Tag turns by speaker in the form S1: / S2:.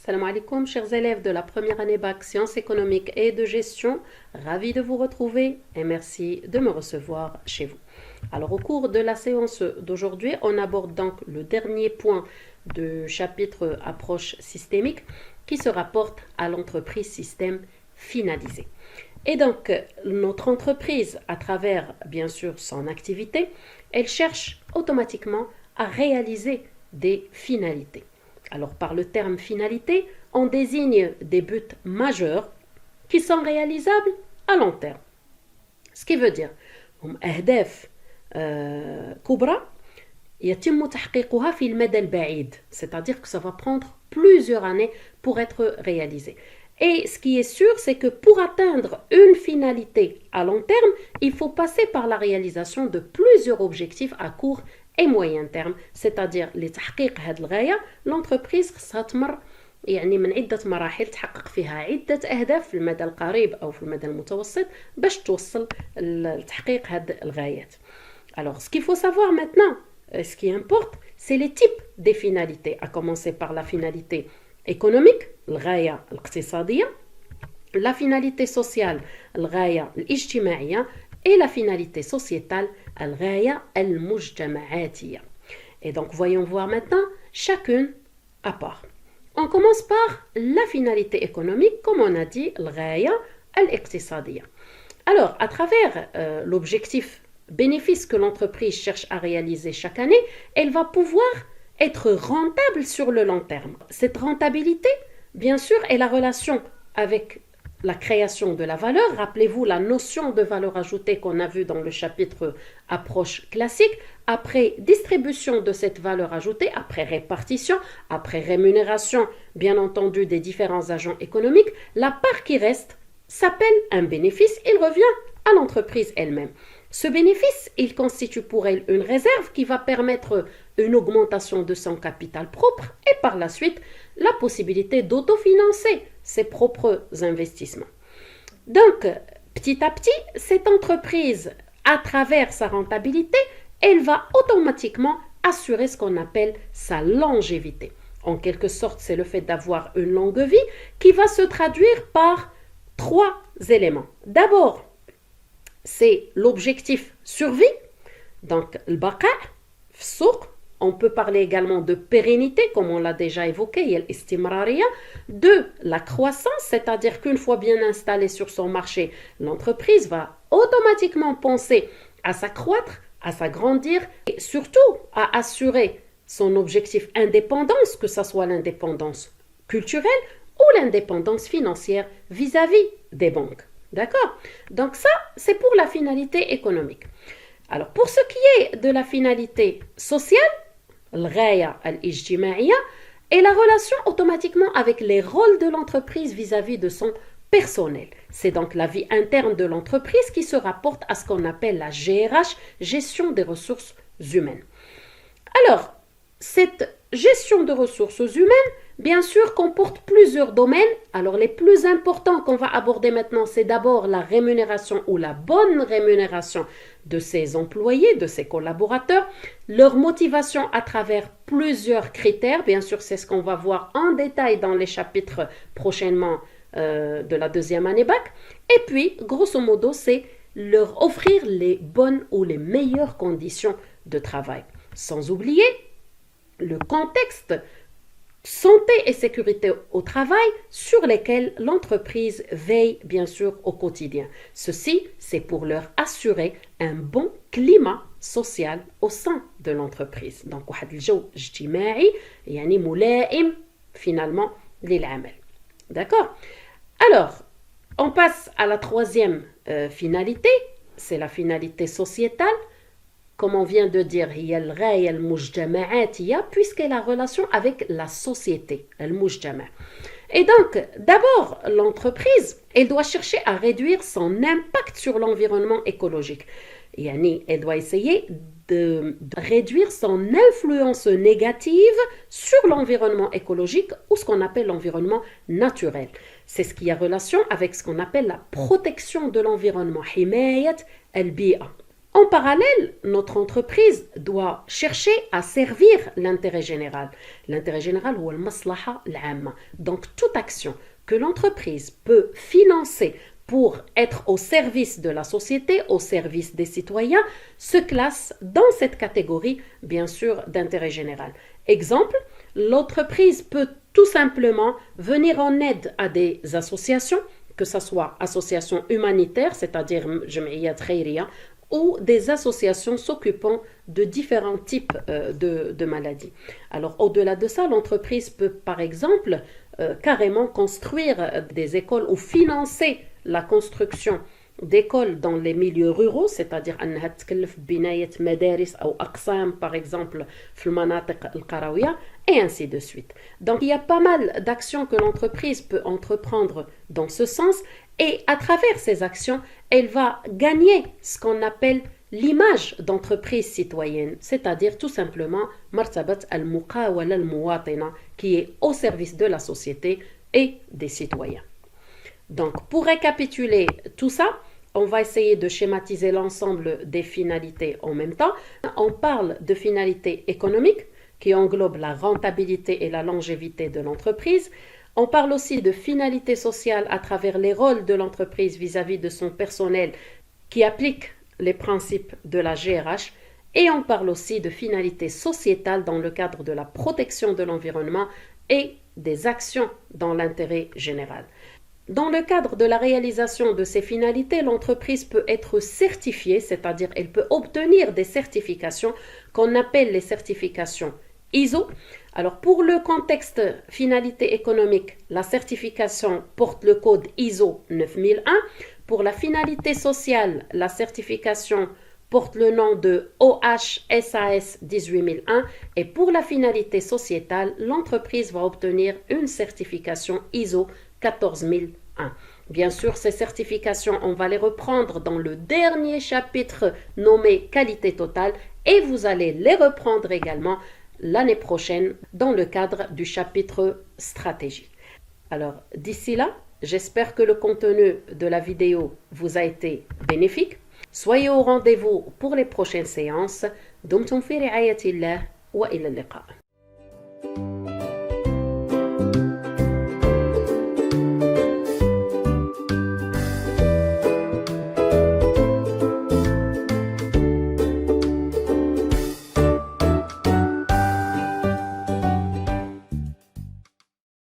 S1: Salam alaikum, chers élèves de la première année bac sciences économiques et de gestion. Ravi de vous retrouver et merci de me recevoir chez vous. Alors, au cours de la séance d'aujourd'hui, on aborde donc le dernier point du chapitre approche systémique qui se rapporte à l'entreprise système finalisé. Et donc, notre entreprise, à travers bien sûr son activité, elle cherche automatiquement à réaliser des finalités. Alors, par le terme finalité, on désigne des buts majeurs qui sont réalisables à long terme. Ce qui veut dire, أهداف كبرى يتم تحقيقها في المدى البعيد, c'est-à-dire que ça va prendre plusieurs années pour être réalisé. Et ce qui est sûr, c'est que pour atteindre une finalité à long terme, il faut passer par la réalisation de plusieurs objectifs à court et moyen terme, c'est-à-dire لتحقيق هذه الغاية l'entreprise خصها تمر يعني من عدة مراحل تحقق فيها عدة أهداف في المدى القريب أو في المدى المتوسط باش توصل لتحقيق هذه الغايات. Alors, ce qu'il faut savoir maintenant, ce qui importe, c'est les types des finalités, à commencer par la finalité économique, الغاية الاقتصادية, la finalité sociale, الغاية الاجتماعية, et la finalité sociétale, الغاية المجتمعاتية. Et donc, voyons voir maintenant chacune à part. On commence par la finalité économique, comme on a dit, الغاية الاقتصادية. Alors, à travers l'objectif bénéfice que l'entreprise cherche à réaliser chaque année, elle va pouvoir être rentable sur le long terme. Cette rentabilité, bien sûr, est la relation avec la création de la valeur. Rappelez-vous la notion de valeur ajoutée qu'on a vue dans le chapitre approche classique. Après distribution de cette valeur ajoutée, après répartition, après rémunération, bien entendu, des différents agents économiques, la part qui reste s'appelle un bénéfice. Il revient à l'entreprise elle-même. Ce bénéfice, il constitue pour elle une réserve qui va permettre une augmentation de son capital propre et par la suite la possibilité d'autofinancer ses propres investissements. Donc, petit à petit, cette entreprise, à travers sa rentabilité, elle va automatiquement assurer ce qu'on appelle sa longévité. En quelque sorte, c'est le fait d'avoir une longue vie qui va se traduire par trois éléments. D'abord, c'est l'objectif survie, donc le baqa, fsouq. On peut parler également de pérennité, comme on l'a déjà évoqué, il y a l'istimrariya. Deux, la croissance, c'est-à-dire qu'une fois bien installée sur son marché, l'entreprise va automatiquement penser à s'accroître, à s'agrandir et surtout à assurer son objectif indépendance, que ce soit l'indépendance culturelle ou l'indépendance financière vis-à-vis des banques. D'accord? Donc ça, c'est pour la finalité économique. Alors, pour ce qui est de la finalité sociale, الغاية الاجتماعية est la relation automatiquement avec les rôles de l'entreprise vis-à-vis de son personnel. C'est donc la vie interne de l'entreprise qui se rapporte à ce qu'on appelle la GRH, gestion des ressources humaines. Alors, cette gestion de ressources humaines, bien sûr, comporte plusieurs domaines. Alors, les plus importants qu'on va aborder maintenant, c'est d'abord la rémunération ou la bonne rémunération de ses employés, de ses collaborateurs, leur motivation à travers plusieurs critères. Bien sûr, c'est ce qu'on va voir en détail dans les chapitres prochainement de la deuxième année bac. Et puis, grosso modo, c'est leur offrir les bonnes ou les meilleures conditions de travail. Sans oublier le contexte santé et sécurité au travail sur lesquels l'entreprise veille bien sûr au quotidien. Ceci, c'est pour leur assurer un bon climat social au sein de l'entreprise. Donc, واحد الجو اجتماعي يعني ملائم finalement للعمل. D'accord? Alors, on passe à la troisième finalité, c'est la finalité sociétale. Comme on vient de dire, هي الغاية المجتمعاتية, puisqu'elle a relation avec la société, المجتمع. Et donc, d'abord, l'entreprise, elle doit chercher à réduire son impact sur l'environnement écologique. Yani, elle doit essayer de réduire son influence négative sur l'environnement écologique ou ce qu'on appelle l'environnement naturel. C'est ce qui a relation avec ce qu'on appelle la protection de l'environnement, حماية البيئة. En parallèle, notre entreprise doit chercher à servir l'intérêt général. L'intérêt général ou al-maslaha al-amma. Donc toute action que l'entreprise peut financer pour être au service de la société, au service des citoyens, se classe dans cette catégorie, bien sûr, d'intérêt général. Exemple, l'entreprise peut tout simplement venir en aide à des associations, que ce soit associations humanitaires, c'est-à-dire Jam'iyat Khairiyya, ou des associations s'occupant de différents types de maladies. Alors, au-delà de ça, l'entreprise peut, par exemple, carrément construire des écoles ou financer la construction d'écoles dans les milieux ruraux, c'est-à-dire أنها تكلف بناية مدارس أو أقسام par exemple في المناطق القروية et ainsi de suite. Donc il y a pas mal d'actions que l'entreprise peut entreprendre dans ce sens et à travers ces actions, elle va gagner ce qu'on appelle l'image d'entreprise citoyenne, c'est-à-dire tout simplement martabat al-muqawala al-muwatina qui est au service de la société et des citoyens. Donc, pour récapituler tout ça, on va essayer de schématiser l'ensemble des finalités en même temps. On parle de finalités économiques qui englobent la rentabilité et la longévité de l'entreprise. On parle aussi de finalités sociales à travers les rôles de l'entreprise vis-à-vis de son personnel qui applique les principes de la GRH. Et on parle aussi de finalités sociétales dans le cadre de la protection de l'environnement et des actions dans l'intérêt général. Dans le cadre de la réalisation de ces finalités, l'entreprise peut être certifiée, c'est-à-dire elle peut obtenir des certifications qu'on appelle les certifications ISO. Alors pour le contexte finalité économique, la certification porte le code ISO 9001. Pour la finalité sociale, la certification porte le nom de OHSAS 18001 et pour la finalité sociétale, l'entreprise va obtenir une certification ISO 14001. Bien sûr, ces certifications, on va les reprendre dans le dernier chapitre nommé qualité totale et vous allez les reprendre également l'année prochaine dans le cadre du chapitre stratégie. Alors, d'ici là, j'espère que le contenu de la vidéo vous a été bénéfique. Soyez au rendez-vous pour les prochaines séances. دمتم في رعاية الله وإلى اللقاء.